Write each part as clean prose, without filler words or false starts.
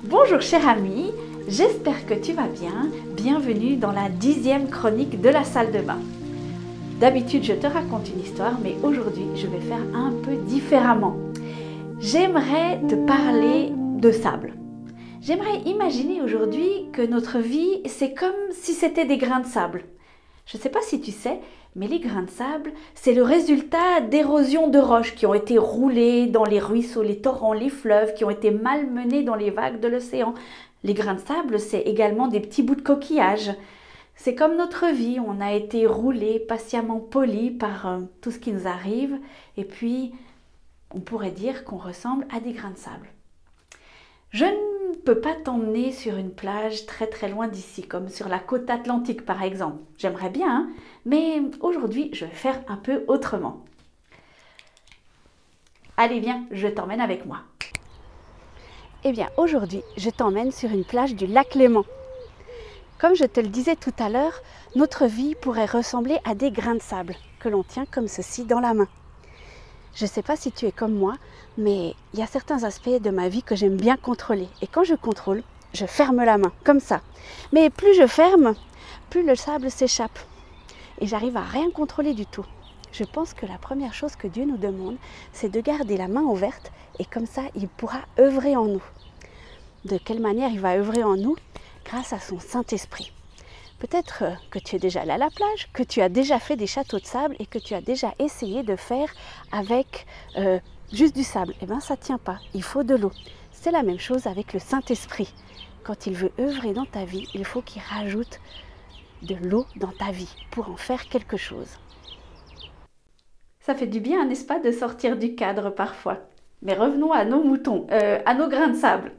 Bonjour cher ami, j'espère que tu vas bien. Bienvenue dans la 10e chronique de la salle de bain. D'habitude je te raconte une histoire, mais aujourd'hui je vais faire un peu différemment. J'aimerais te parler de sable. J'aimerais imaginer aujourd'hui que notre vie c'est comme si c'était des grains de sable. Je ne sais pas si tu sais, mais les grains de sable, c'est le résultat d'érosions de roches qui ont été roulées dans les ruisseaux, les torrents, les fleuves, qui ont été malmenés dans les vagues de l'océan. Les grains de sable, c'est également des petits bouts de coquillage. C'est comme notre vie, on a été roulé, patiemment poli par tout ce qui nous arrive, et puis on pourrait dire qu'on ressemble à des grains de sable. Je ne peux pas t'emmener sur une plage très très loin d'ici, comme sur la côte atlantique par exemple. J'aimerais bien, hein, mais aujourd'hui je vais faire un peu autrement. Allez viens, je t'emmène avec moi. Eh bien aujourd'hui, je t'emmène sur une plage du lac Léman. Comme je te le disais tout à l'heure, notre vie pourrait ressembler à des grains de sable que l'on tient comme ceci dans la main. Je ne sais pas si tu es comme moi, mais il y a certains aspects de ma vie que j'aime bien contrôler. Et quand je contrôle, je ferme la main, comme ça. Mais plus je ferme, plus le sable s'échappe. Et j'arrive à rien contrôler du tout. Je pense que la première chose que Dieu nous demande, c'est de garder la main ouverte. Et comme ça, il pourra œuvrer en nous. De quelle manière il va œuvrer en nous? Grâce à son Saint-Esprit. Peut-être que tu es déjà allé à la plage, que tu as déjà fait des châteaux de sable et que tu as déjà essayé de faire avec juste du sable. Eh bien, ça ne tient pas, il faut de l'eau. C'est la même chose avec le Saint-Esprit. Quand il veut œuvrer dans ta vie, il faut qu'il rajoute de l'eau dans ta vie pour en faire quelque chose. Ça fait du bien, n'est-ce pas, de sortir du cadre parfois. Mais revenons à nos moutons, à nos grains de sable.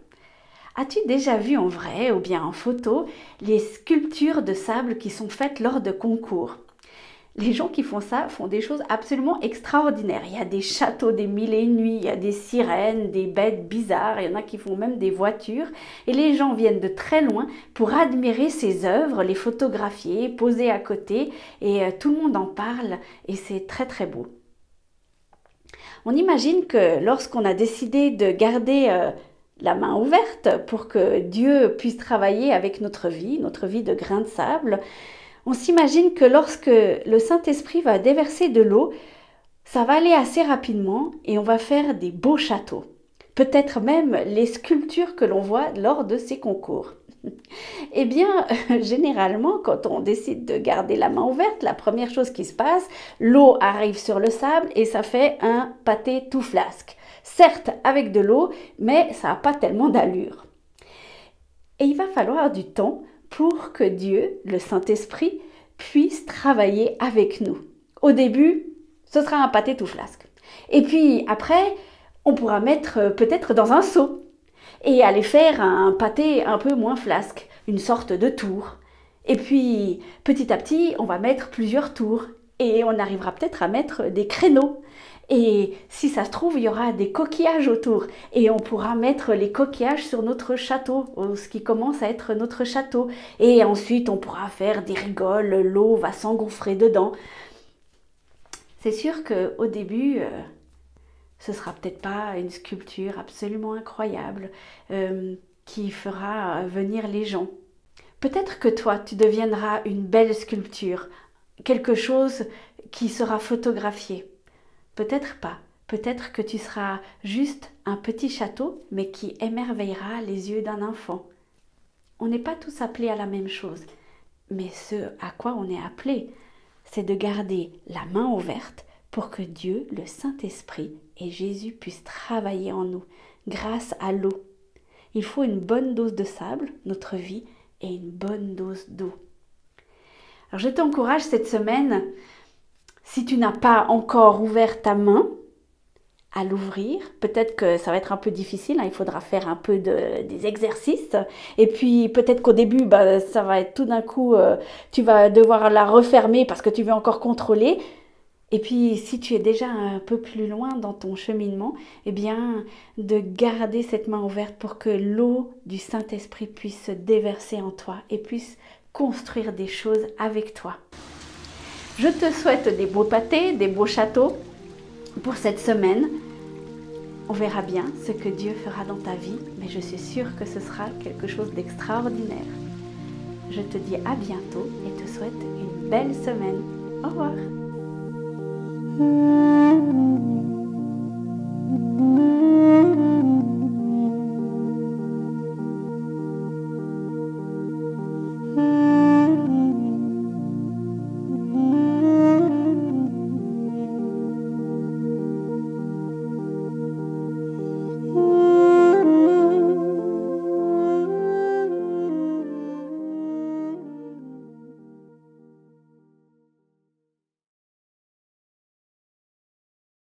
As-tu déjà vu en vrai ou bien en photo les sculptures de sable qui sont faites lors de concours? Les gens qui font ça font des choses absolument extraordinaires. Il y a des châteaux des mille et une nuits, il y a des sirènes, des bêtes bizarres, il y en a qui font même des voitures. Et les gens viennent de très loin pour admirer ces œuvres, les photographier, poser à côté et tout le monde en parle et c'est très très beau. On imagine que lorsqu'on a décidé de garder la main ouverte pour que Dieu puisse travailler avec notre vie de grain de sable. On s'imagine que lorsque le Saint-Esprit va déverser de l'eau, ça va aller assez rapidement et on va faire des beaux châteaux. Peut-être même les sculptures que l'on voit lors de ces concours. Eh bien, généralement, quand on décide de garder la main ouverte, la première chose qui se passe, l'eau arrive sur le sable et ça fait un pâté tout flasque. Certes avec de l'eau, mais ça n'a pas tellement d'allure. Et il va falloir du temps pour que Dieu, le Saint-Esprit, puisse travailler avec nous. Au début, ce sera un pâté tout flasque. Et puis après, on pourra mettre peut-être dans un seau et aller faire un pâté un peu moins flasque, une sorte de tour. Et puis, petit à petit, on va mettre plusieurs tours et on arrivera peut-être à mettre des créneaux. Et si ça se trouve, il y aura des coquillages autour et on pourra mettre les coquillages sur notre château, ce qui commence à être notre château. Et ensuite, on pourra faire des rigoles, l'eau va s'engouffrer dedans. C'est sûr qu'au début, ce sera peut-être pas une sculpture absolument incroyable qui fera venir les gens. Peut-être que toi, tu deviendras une belle sculpture, quelque chose qui sera photographié. Peut-être pas. Peut-être que tu seras juste un petit château, mais qui émerveillera les yeux d'un enfant. On n'est pas tous appelés à la même chose, mais ce à quoi on est appelé, c'est de garder la main ouverte pour que Dieu, le Saint-Esprit et Jésus puissent travailler en nous grâce à l'eau. Il faut une bonne dose de sable, notre vie, et une bonne dose d'eau. Alors je t'encourage cette semaine, si tu n'as pas encore ouvert ta main, à l'ouvrir. Peut-être que ça va être un peu difficile, hein, il faudra faire un peu des exercices. Et puis peut-être qu'au début, ça va être tout d'un coup, tu vas devoir la refermer parce que tu veux encore contrôler. Et puis si tu es déjà un peu plus loin dans ton cheminement, eh bien de garder cette main ouverte pour que l'eau du Saint-Esprit puisse se déverser en toi et puisse construire des choses avec toi. Je te souhaite des beaux pâtés, des beaux châteaux pour cette semaine. On verra bien ce que Dieu fera dans ta vie, mais je suis sûre que ce sera quelque chose d'extraordinaire. Je te dis à bientôt et te souhaite une belle semaine. Au revoir.